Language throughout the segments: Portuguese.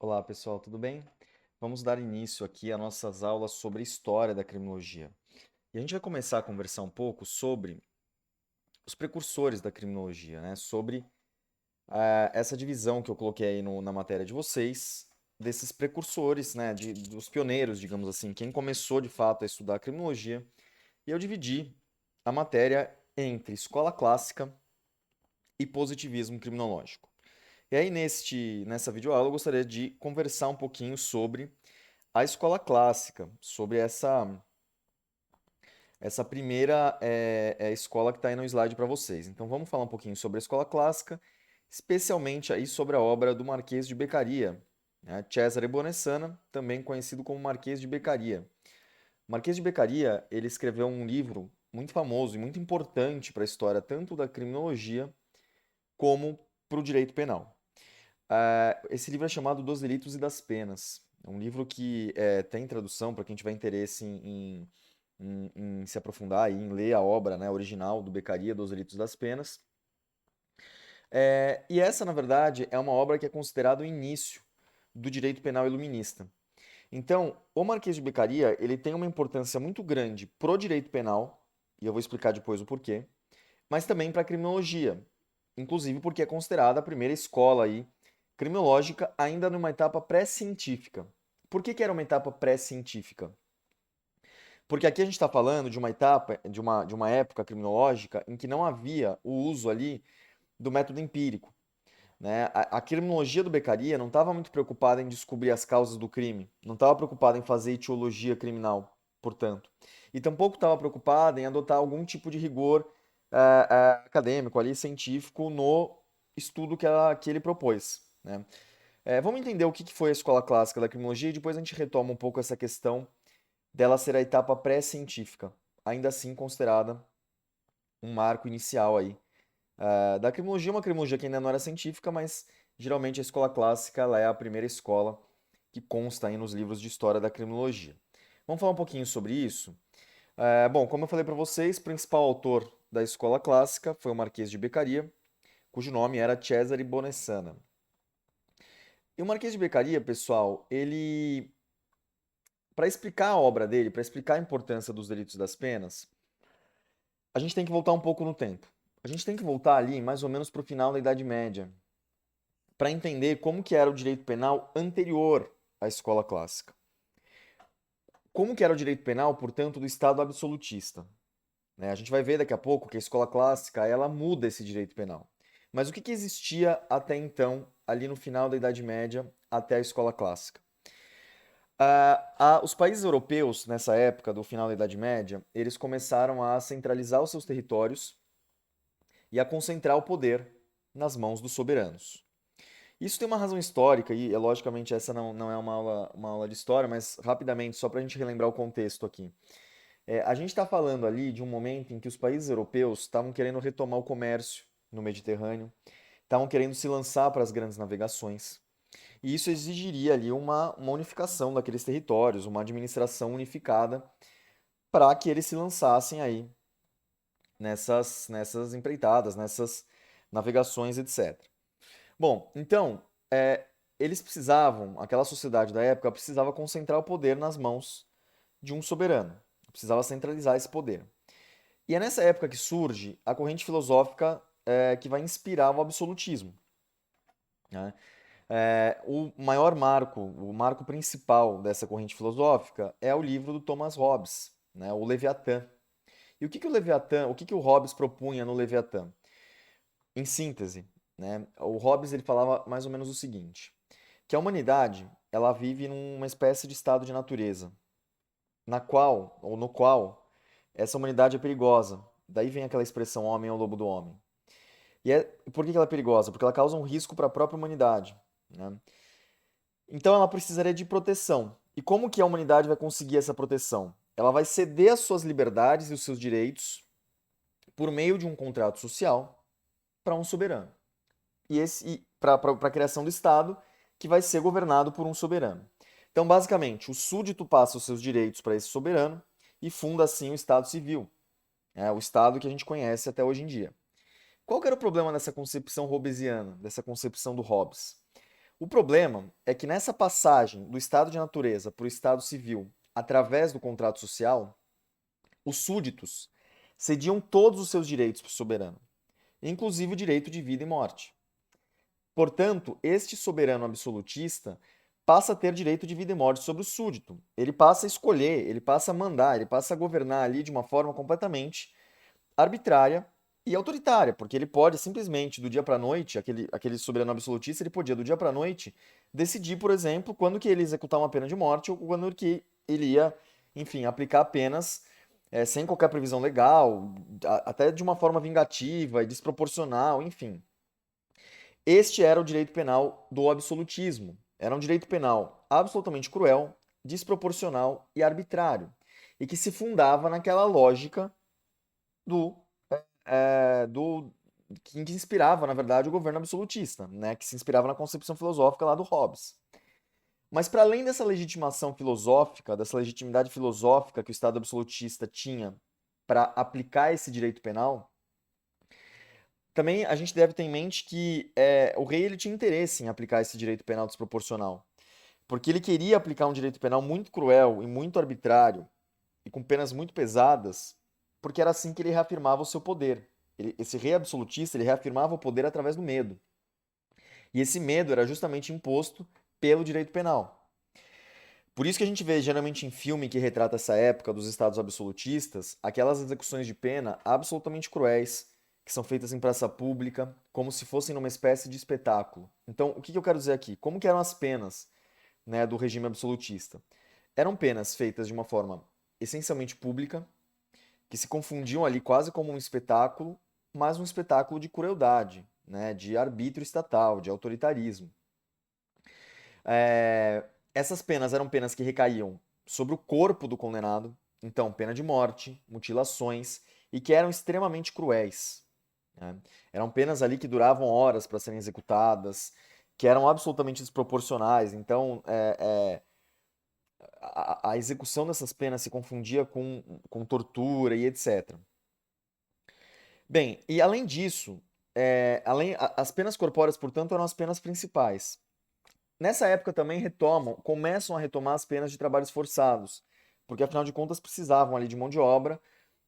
Olá, pessoal, tudo bem? Vamos dar início aqui às nossas aulas sobre história da criminologia. E a gente vai começar a conversar um pouco sobre os precursores da criminologia, né? Sobre essa divisão que eu coloquei aí na matéria de vocês, desses precursores, né? Dos pioneiros, digamos assim, quem começou de fato a estudar a criminologia. E eu dividi a matéria entre escola clássica e positivismo criminológico. E aí, nessa videoaula, eu gostaria de conversar um pouquinho sobre a escola clássica, sobre essa primeira escola que está aí no slide para vocês. Então vamos falar um pouquinho sobre a escola clássica, especialmente aí sobre a obra do Marquês de Beccaria, né? Cesare Bonesana, também conhecido como Marquês de Beccaria. O Marquês de Beccaria, ele escreveu um livro muito famoso e muito importante para a história tanto da criminologia como para o direito penal. Esse livro é chamado Dos Delitos e das Penas. É um livro que tem tradução para quem tiver interesse em se aprofundar e em ler a obra, né, original do Beccaria, Dos Delitos e das Penas. E essa, na verdade, é uma obra que é considerada o início do direito penal iluminista. Então, o Marquês de Beccaria, ele tem uma importância muito grande pro direito penal, e eu vou explicar depois o porquê, mas também para a criminologia, inclusive porque é considerada a primeira escola aí criminológica ainda numa etapa pré-científica. Por que era uma etapa pré-científica? Porque aqui a gente está falando de uma etapa, de uma época criminológica em que não havia o uso ali do método empírico, né? A criminologia do Beccaria não estava muito preocupada em descobrir as causas do crime, não estava preocupada em fazer etiologia criminal, portanto, e tampouco estava preocupada em adotar algum tipo de rigor acadêmico ali, científico, no estudo que ele propôs, né? Vamos entender o que foi a escola clássica da criminologia e depois a gente retoma um pouco essa questão dela ser a etapa pré-científica, ainda assim considerada um marco inicial aí. Da criminologia, uma criminologia que ainda não era científica, mas geralmente a escola clássica ela é a primeira escola que consta aí nos livros de história da criminologia. Vamos falar um pouquinho sobre isso? Bom, como eu falei para vocês, o principal autor da escola clássica foi o Marquês de Beccaria, cujo nome era Cesare Bonessana. E o Marquês de Beccaria, pessoal, ele, para explicar a obra dele, para explicar a importância dos delitos e das penas, a gente tem que voltar um pouco no tempo. A gente tem que voltar ali mais ou menos para o final da Idade Média, para entender como que era o direito penal anterior à escola clássica. Como que era o direito penal, portanto, do Estado absolutista, né? A gente vai ver daqui a pouco que a escola clássica ela muda esse direito penal. Mas o que existia até então, ali no final da Idade Média, até a escola clássica? Os países europeus, nessa época do final da Idade Média, eles começaram a centralizar os seus territórios e a concentrar o poder nas mãos dos soberanos. Isso tem uma razão histórica, e logicamente essa não é uma aula de história, mas rapidamente, só para a gente relembrar o contexto aqui. A gente está falando ali de um momento em que os países europeus estavam querendo retomar o comércio no Mediterrâneo, estavam querendo se lançar para as grandes navegações. E isso exigiria ali uma unificação daqueles territórios, uma administração unificada para que eles se lançassem aí nessas empreitadas, nessas navegações, etc. Bom, então, eles precisavam, aquela sociedade da época precisava concentrar o poder nas mãos de um soberano, precisava centralizar esse poder. E é nessa época que surge a corrente filosófica que vai inspirar o absolutismo, né? O marco principal dessa corrente filosófica é o livro do Thomas Hobbes, né, o Leviatã. E o que o Hobbes propunha no Leviatã? Em síntese, né, o Hobbes ele falava mais ou menos o seguinte, que a humanidade ela vive numa espécie de estado de natureza, na qual ou no qual essa humanidade é perigosa. Daí vem aquela expressão homem é o lobo do homem. Por que ela é perigosa? Porque ela causa um risco para a própria humanidade, né? Então ela precisaria de proteção. E como que a humanidade vai conseguir essa proteção? Ela vai ceder as suas liberdades e os seus direitos por meio de um contrato social para um soberano. E para a criação do Estado, que vai ser governado por um soberano. Então, basicamente, o súdito passa os seus direitos para esse soberano e funda assim o Estado civil, o Estado que a gente conhece até hoje em dia. Qual que era o problema dessa concepção hobbesiana, dessa concepção do Hobbes? O problema é que nessa passagem do estado de natureza para o estado civil, através do contrato social, os súditos cediam todos os seus direitos para o soberano, inclusive o direito de vida e morte. Portanto, este soberano absolutista passa a ter direito de vida e morte sobre o súdito. Ele passa a escolher, ele passa a mandar, ele passa a governar ali de uma forma completamente arbitrária e autoritária, porque ele pode simplesmente, do dia para a noite, aquele soberano absolutista, ele podia, do dia para a noite, decidir, por exemplo, quando que ele ia executar uma pena de morte ou quando que ele ia, enfim, aplicar penas sem qualquer previsão legal, até de uma forma vingativa e desproporcional, enfim. Este era o direito penal do absolutismo. Era um direito penal absolutamente cruel, desproporcional e arbitrário, e que se fundava naquela lógica do, do que inspirava, na verdade, o governo absolutista, né? Que se inspirava na concepção filosófica lá do Hobbes. Mas para além dessa legitimação filosófica, dessa legitimidade filosófica que o Estado absolutista tinha para aplicar esse direito penal, também a gente deve ter em mente que o rei ele tinha interesse em aplicar esse direito penal desproporcional, porque ele queria aplicar um direito penal muito cruel e muito arbitrário e com penas muito pesadas, porque era assim que ele reafirmava o seu poder. Esse rei absolutista ele reafirmava o poder através do medo. E esse medo era justamente imposto pelo direito penal. Por isso que a gente vê geralmente em filme que retrata essa época dos estados absolutistas, aquelas execuções de pena absolutamente cruéis, que são feitas em praça pública, como se fossem numa espécie de espetáculo. Então, o que eu quero dizer aqui? Como que eram as penas, né, do regime absolutista? Eram penas feitas de uma forma essencialmente pública, que se confundiam ali quase como um espetáculo, mas um espetáculo de crueldade, né, de arbítrio estatal, de autoritarismo. É, essas penas eram penas que recaíam sobre o corpo do condenado, então pena de morte, mutilações, e que eram extremamente cruéis. Né? Eram penas ali que duravam horas para serem executadas, que eram absolutamente desproporcionais. Então, a execução dessas penas se confundia com tortura e etc. Bem, e além disso, as penas corpóreas, portanto, eram as penas principais. Nessa época também começam a retomar as penas de trabalhos forçados, porque afinal de contas precisavam ali de mão de obra,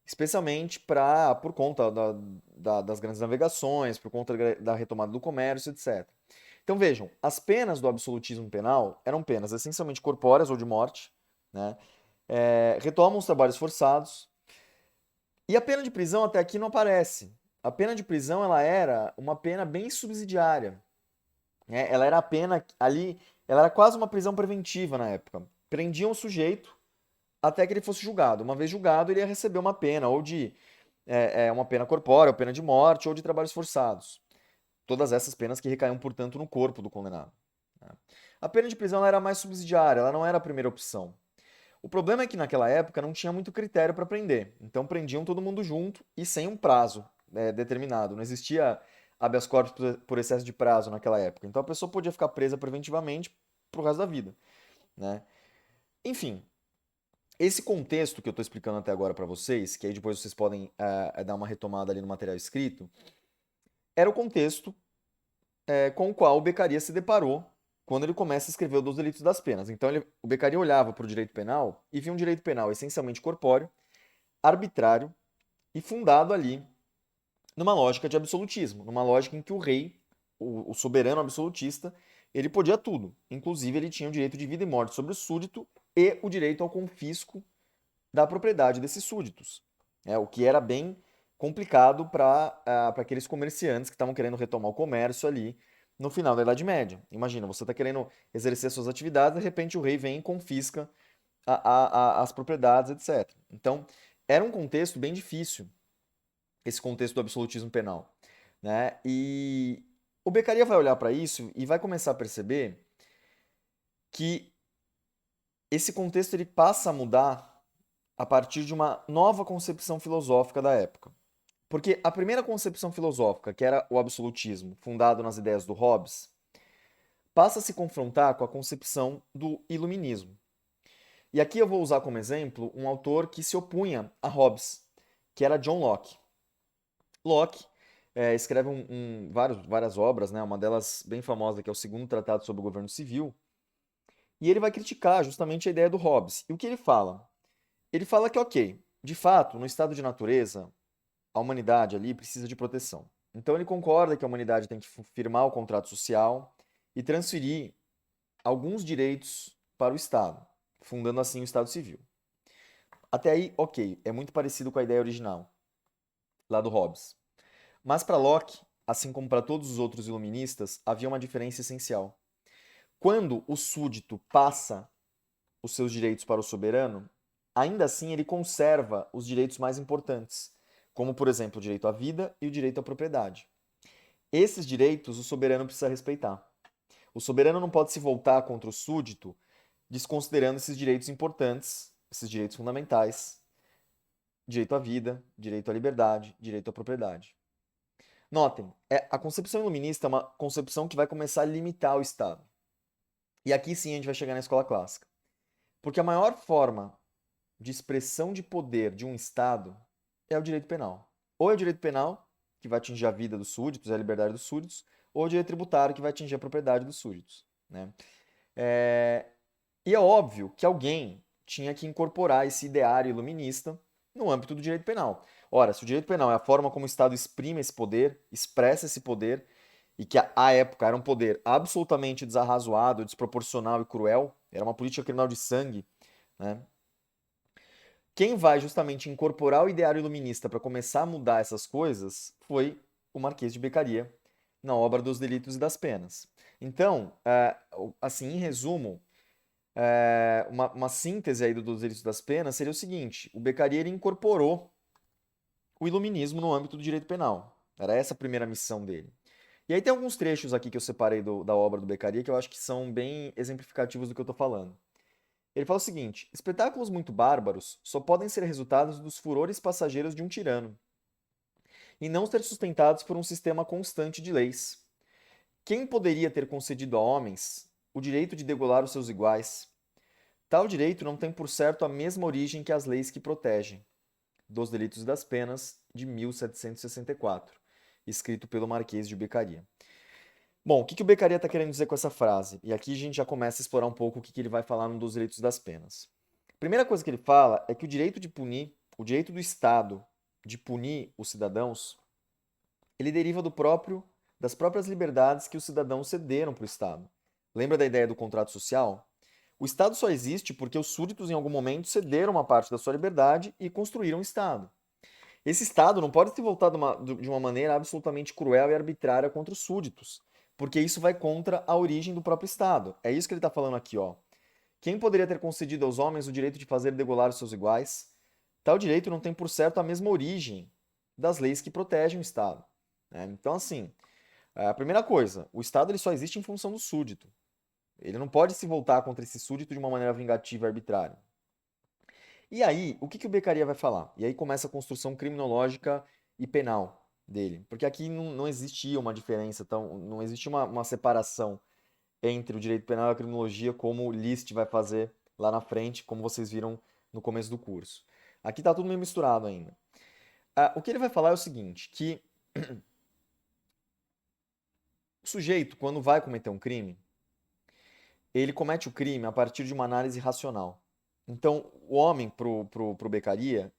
especialmente por conta das grandes navegações, por conta da retomada do comércio, etc. Então vejam, as penas do absolutismo penal eram penas essencialmente corpóreas ou de morte, né? Retomam os trabalhos forçados, e a pena de prisão até aqui não aparece. A pena de prisão ela era uma pena bem subsidiária, né? Ela era a pena ali, ela era quase uma prisão preventiva na época. Prendiam o sujeito até que ele fosse julgado. Uma vez julgado, ele ia receber uma pena, ou de uma pena corpórea, ou pena de morte, ou de trabalhos forçados. Todas essas penas que recaíam, portanto, no corpo do condenado. Né? A pena de prisão ela era mais subsidiária, ela não era a primeira opção. O problema é que naquela época não tinha muito critério para prender. Então prendiam todo mundo junto e sem um prazo determinado. Não existia habeas corpus por excesso de prazo naquela época. Então a pessoa podia ficar presa preventivamente pro resto da vida, né? Enfim, esse contexto que eu estou explicando até agora para vocês, que aí depois vocês podem dar uma retomada ali no material escrito, era o contexto com o qual o Beccaria se deparou quando ele começa a escrever o Dos Delitos das Penas. Então o Beccaria olhava para o direito penal e via um direito penal essencialmente corpóreo, arbitrário e fundado ali numa lógica de absolutismo, numa lógica em que o rei, o soberano absolutista, ele podia tudo. Inclusive, ele tinha o direito de vida e morte sobre o súdito e o direito ao confisco da propriedade desses súditos. O que era bem complicado para aqueles comerciantes que estavam querendo retomar o comércio ali no final da Idade Média. Imagina, você está querendo exercer suas atividades, de repente o rei vem e confisca as propriedades, etc. Então, era um contexto bem difícil, esse contexto do absolutismo penal, né? E o Beccaria vai olhar para isso e vai começar a perceber que esse contexto ele passa a mudar a partir de uma nova concepção filosófica da época. Porque a primeira concepção filosófica, que era o absolutismo, fundado nas ideias do Hobbes, passa a se confrontar com a concepção do iluminismo. E aqui eu vou usar como exemplo um autor que se opunha a Hobbes, que era John Locke. Locke escreve várias obras, né? Uma delas bem famosa, que é o Segundo Tratado sobre o Governo Civil, e ele vai criticar justamente a ideia do Hobbes. E o que ele fala? Ele fala que, ok, de fato, no estado de natureza, a humanidade ali precisa de proteção. Então ele concorda que a humanidade tem que firmar o contrato social e transferir alguns direitos para o Estado, fundando assim o Estado Civil. Até aí, ok, é muito parecido com a ideia original, lá do Hobbes. Mas para Locke, assim como para todos os outros iluministas, havia uma diferença essencial. Quando o súdito passa os seus direitos para o soberano, ainda assim ele conserva os direitos mais importantes, como, por exemplo, o direito à vida e o direito à propriedade. Esses direitos o soberano precisa respeitar. O soberano não pode se voltar contra o súdito desconsiderando esses direitos importantes, esses direitos fundamentais, direito à vida, direito à liberdade, direito à propriedade. Notem, a concepção iluminista é uma concepção que vai começar a limitar o Estado. E aqui sim a gente vai chegar na escola clássica. Porque a maior forma de expressão de poder de um Estado é o direito penal. Ou é o direito penal, que vai atingir a vida dos súditos, a liberdade dos súditos, ou é o direito tributário, que vai atingir a propriedade dos súditos. Né? E é óbvio que alguém tinha que incorporar esse ideário iluminista no âmbito do direito penal. Ora, se o direito penal é a forma como o Estado exprime esse poder, expressa esse poder, e que à época era um poder absolutamente desarrazoado, desproporcional e cruel, era uma política criminal de sangue, né? Quem vai justamente incorporar o ideário iluminista para começar a mudar essas coisas foi o Marquês de Beccaria, na obra dos Delitos e das Penas. Então, assim, em resumo, uma síntese aí dos Delitos e das Penas seria o seguinte: o Beccaria ele incorporou o iluminismo no âmbito do direito penal. Era essa a primeira missão dele. E aí tem alguns trechos aqui que eu separei da obra do Beccaria que eu acho que são bem exemplificativos do que eu estou falando. Ele fala o seguinte: espetáculos muito bárbaros só podem ser resultados dos furores passageiros de um tirano, e não ser sustentados por um sistema constante de leis. Quem poderia ter concedido a homens o direito de degolar os seus iguais? Tal direito não tem por certo a mesma origem que as leis que protegem. Dos Delitos e das Penas, de 1764, escrito pelo Marquês de Beccaria. Bom, o que o Beccaria está querendo dizer com essa frase? E aqui a gente já começa a explorar um pouco o que ele vai falar no dos Delitos e das Penas. A primeira coisa que ele fala é que o direito de punir, o direito do Estado de punir os cidadãos, ele deriva das próprias liberdades que os cidadãos cederam para o Estado. Lembra da ideia do contrato social? O Estado só existe porque os súditos, em algum momento, cederam uma parte da sua liberdade e construíram o Estado. Esse Estado não pode se voltar de uma maneira absolutamente cruel e arbitrária contra os súditos, porque isso vai contra a origem do próprio Estado. É isso que ele está falando aqui, ó. Quem poderia ter concedido aos homens o direito de fazer degolar os seus iguais? Tal direito não tem por certo a mesma origem das leis que protegem o Estado. Né? Então, assim, a primeira coisa, o Estado ele só existe em função do súdito. Ele não pode se voltar contra esse súdito de uma maneira vingativa e arbitrária. E aí, o que o Beccaria vai falar? E aí começa a construção criminológica e penal dele. Porque aqui não existia uma diferença, não existia uma separação entre o direito penal e a criminologia, como o List vai fazer lá na frente, como vocês viram no começo do curso. Aqui está tudo meio misturado ainda. O que ele vai falar é o seguinte, que o sujeito, quando vai cometer um crime, ele comete o crime a partir de uma análise racional. Então, o homem, pro Beccaria,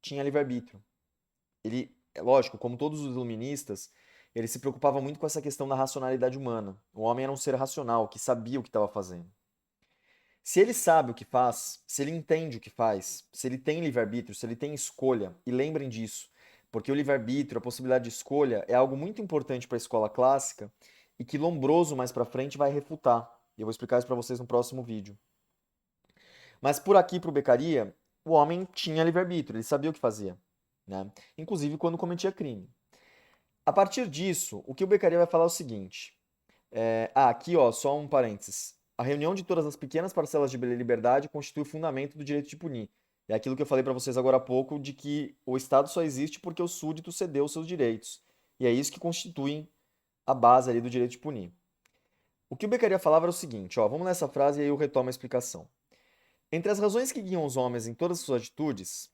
tinha livre-arbítrio. Ele, é lógico, como todos os iluministas, ele se preocupava muito com essa questão da racionalidade humana. O homem era um ser racional, que sabia o que estava fazendo. Se ele sabe o que faz, se ele entende o que faz, se ele tem livre-arbítrio, se ele tem escolha, e lembrem disso, porque o livre-arbítrio, a possibilidade de escolha, é algo muito importante para a escola clássica e que Lombroso mais para frente vai refutar. E eu vou explicar isso para vocês no próximo vídeo. Mas por aqui, para o Beccaria, o homem tinha livre-arbítrio, ele sabia o que fazia, né? Inclusive quando cometia crime. A partir disso, o que o Beccaria vai falar é o seguinte. Aqui ó, só um parênteses. A reunião de todas as pequenas parcelas de liberdade constitui o fundamento do direito de punir. É aquilo que eu falei para vocês agora há pouco, de que o Estado só existe porque o súdito cedeu os seus direitos. E é isso que constitui a base ali do direito de punir. O que o Beccaria falava era o seguinte, ó, vamos nessa frase e aí eu retomo a explicação. Entre as razões que guiam os homens em todas as suas atitudes,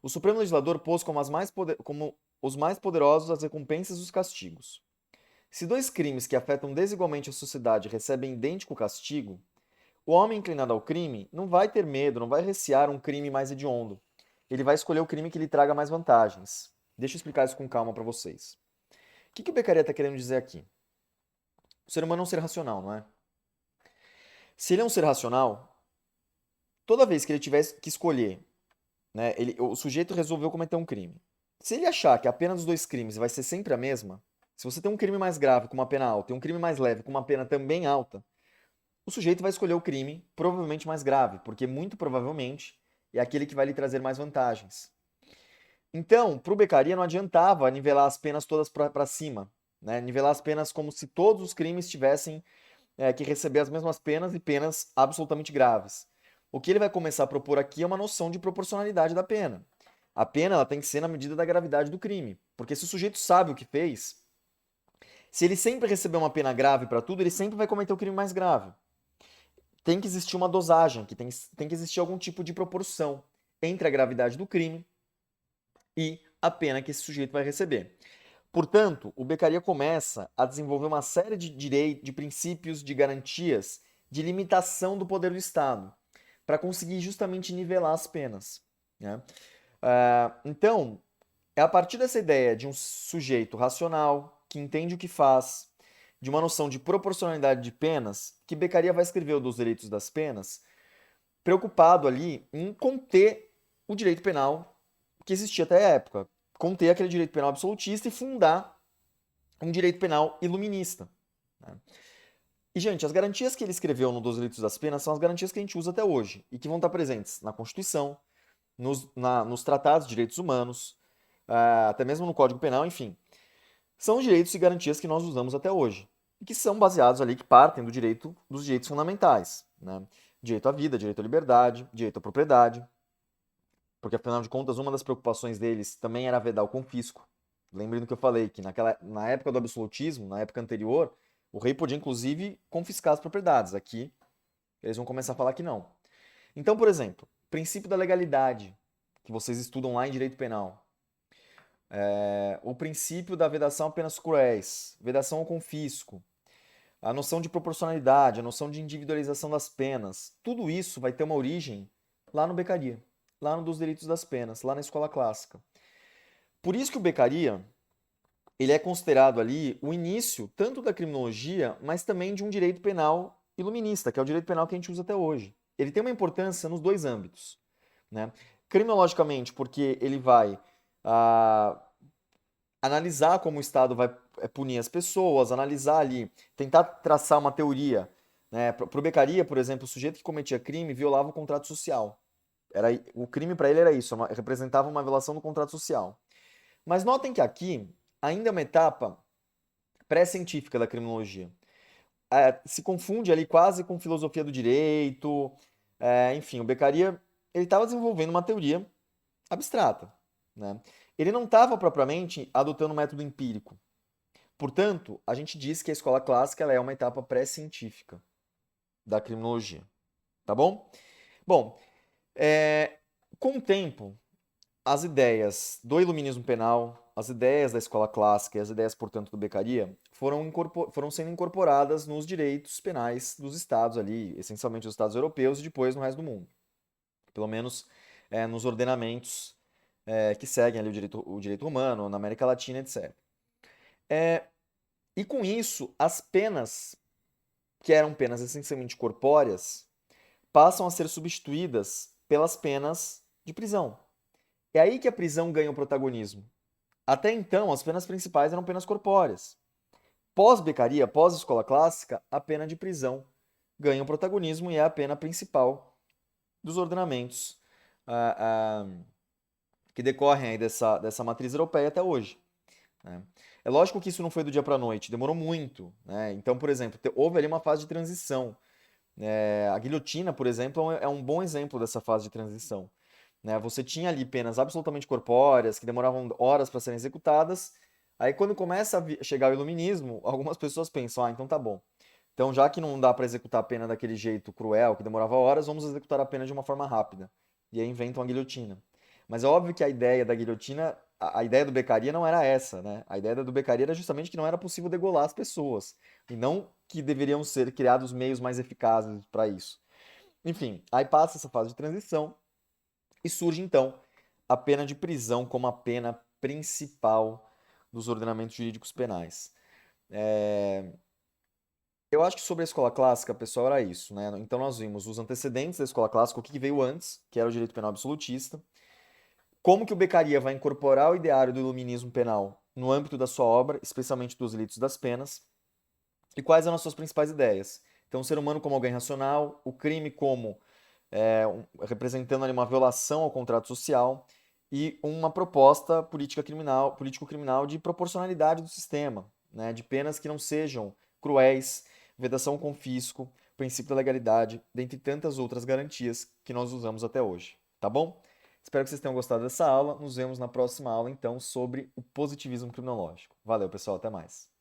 o Supremo Legislador pôs como os mais poderosos as recompensas e os castigos. Se dois crimes que afetam desigualmente a sociedade recebem idêntico castigo, o homem inclinado ao crime não vai ter medo, não vai recear um crime mais hediondo. Ele vai escolher o crime que lhe traga mais vantagens. Deixa eu explicar isso com calma para vocês. O que o Beccaria está querendo dizer aqui? O ser humano é um ser racional, não é? Se ele é um ser racional, toda vez que ele tivesse que escolher, né, o sujeito resolveu cometer um crime. Se ele achar que a pena dos dois crimes vai ser sempre a mesma, se você tem um crime mais grave com uma pena alta e um crime mais leve com uma pena também alta, o sujeito vai escolher o crime provavelmente mais grave, porque muito provavelmente é aquele que vai lhe trazer mais vantagens. Então, para o Beccaria não adiantava nivelar as penas todas para cima, né? Nivelar as penas como se todos os crimes tivessem que receber as mesmas penas e penas absolutamente graves. O que ele vai começar a propor aqui é uma noção de proporcionalidade da pena. A pena ela tem que ser na medida da gravidade do crime, porque se o sujeito sabe o que fez, se ele sempre receber uma pena grave para tudo, ele sempre vai cometer o crime mais grave. Tem que existir uma dosagem, tem que existir algum tipo de proporção entre a gravidade do crime e a pena que esse sujeito vai receber. Portanto, o Beccaria começa a desenvolver uma série de direitos, de princípios, de garantias, de limitação do poder do Estado, para conseguir justamente nivelar as penas, né? Então, é a partir dessa ideia de um sujeito racional, que entende o que faz, de uma noção de proporcionalidade de penas, que Beccaria vai escrever o dos Direitos das Penas, preocupado ali em conter o direito penal que existia até a época, conter aquele direito penal absolutista e fundar um direito penal iluminista, né? E, gente, as garantias que ele escreveu no Dos Direitos das Penas são as garantias que a gente usa até hoje e que vão estar presentes na Constituição, nos tratados de direitos humanos, até mesmo no Código Penal, enfim. São os direitos e garantias que nós usamos até hoje e que são baseados ali, que partem dos direitos fundamentais, né? Direito à vida, direito à liberdade, direito à propriedade, porque afinal de contas uma das preocupações deles também era vedar o confisco. Lembrem do que eu falei, que na época do absolutismo, na época anterior, o rei podia inclusive confiscar as propriedades. Aqui eles vão começar a falar que não. Então, por exemplo, princípio da legalidade, que vocês estudam lá em direito penal. O princípio da vedação a penas cruéis, vedação ao confisco, a noção de proporcionalidade, a noção de individualização das penas, tudo isso vai ter uma origem lá no Beccaria, lá no dos Direitos das Penas, lá na escola clássica. Por isso que o Beccaria, ele é considerado ali o início tanto da criminologia, mas também de um direito penal iluminista, que é o direito penal que a gente usa até hoje. Ele tem uma importância nos dois âmbitos, né? Criminologicamente, porque ele vai ah, analisar como o Estado vai punir as pessoas, analisar ali, tentar traçar uma teoria, né? Para o Beccaria, por exemplo, o sujeito que cometia crime violava o contrato social. O crime para ele era isso, representava uma violação do contrato social. Mas notem que aqui ainda é uma etapa pré-científica da criminologia. Se confunde ali quase com filosofia do direito, enfim, o Beccaria ele estava desenvolvendo uma teoria abstrata, né? Ele não estava propriamente adotando um método empírico. Portanto, a gente diz que a escola clássica ela é uma etapa pré-científica da criminologia, tá bom? Bom, com o tempo, as ideias do iluminismo penal, as ideias da escola clássica e as ideias, portanto, do Beccaria foram sendo incorporadas nos direitos penais dos estados ali, essencialmente os estados europeus e depois no resto do mundo. Pelo menos nos ordenamentos que seguem ali o direito romano, na América Latina, etc. E com isso, as penas, que eram penas essencialmente corpóreas, passam a ser substituídas pelas penas de prisão. É aí que a prisão ganha o protagonismo. Até então, as penas principais eram penas corpóreas. Pós-Beccaria, pós-escola clássica, a pena de prisão ganha o protagonismo e é a pena principal dos ordenamentos que decorrem aí dessa matriz europeia até hoje, né? É lógico que isso não foi do dia para a noite, demorou muito, né? Então, por exemplo, houve ali uma fase de transição. A guilhotina, por exemplo, é um bom exemplo dessa fase de transição, né? Você tinha ali penas absolutamente corpóreas, que demoravam horas para serem executadas. Aí, quando começa a chegar o iluminismo, algumas pessoas pensam, então tá bom. Então, já que não dá para executar a pena daquele jeito cruel, que demorava horas, vamos executar a pena de uma forma rápida. E aí inventam a guilhotina. Mas é óbvio que a ideia da guilhotina a ideia do Beccaria não era essa, né? A ideia do Beccaria era justamente que não era possível degolar as pessoas, e não que deveriam ser criados meios mais eficazes para isso. Enfim, aí passa essa fase de transição e surge então a pena de prisão como a pena principal dos ordenamentos jurídicos penais. Eu acho que sobre a escola clássica, pessoal, era isso, né? Então nós vimos os antecedentes da escola clássica, o que veio antes, que era o direito penal absolutista, como que o Beccaria vai incorporar o ideário do iluminismo penal no âmbito da sua obra, especialmente dos delitos das penas, e quais eram as suas principais ideias. Então, o ser humano como alguém racional, o crime como representando ali uma violação ao contrato social e uma proposta política criminal, político-criminal de proporcionalidade do sistema, né, de penas que não sejam cruéis, vedação ao confisco, princípio da legalidade, dentre tantas outras garantias que nós usamos até hoje. Tá bom? Espero que vocês tenham gostado dessa aula. Nos vemos na próxima aula, então, sobre o positivismo criminológico. Valeu, pessoal. Até mais.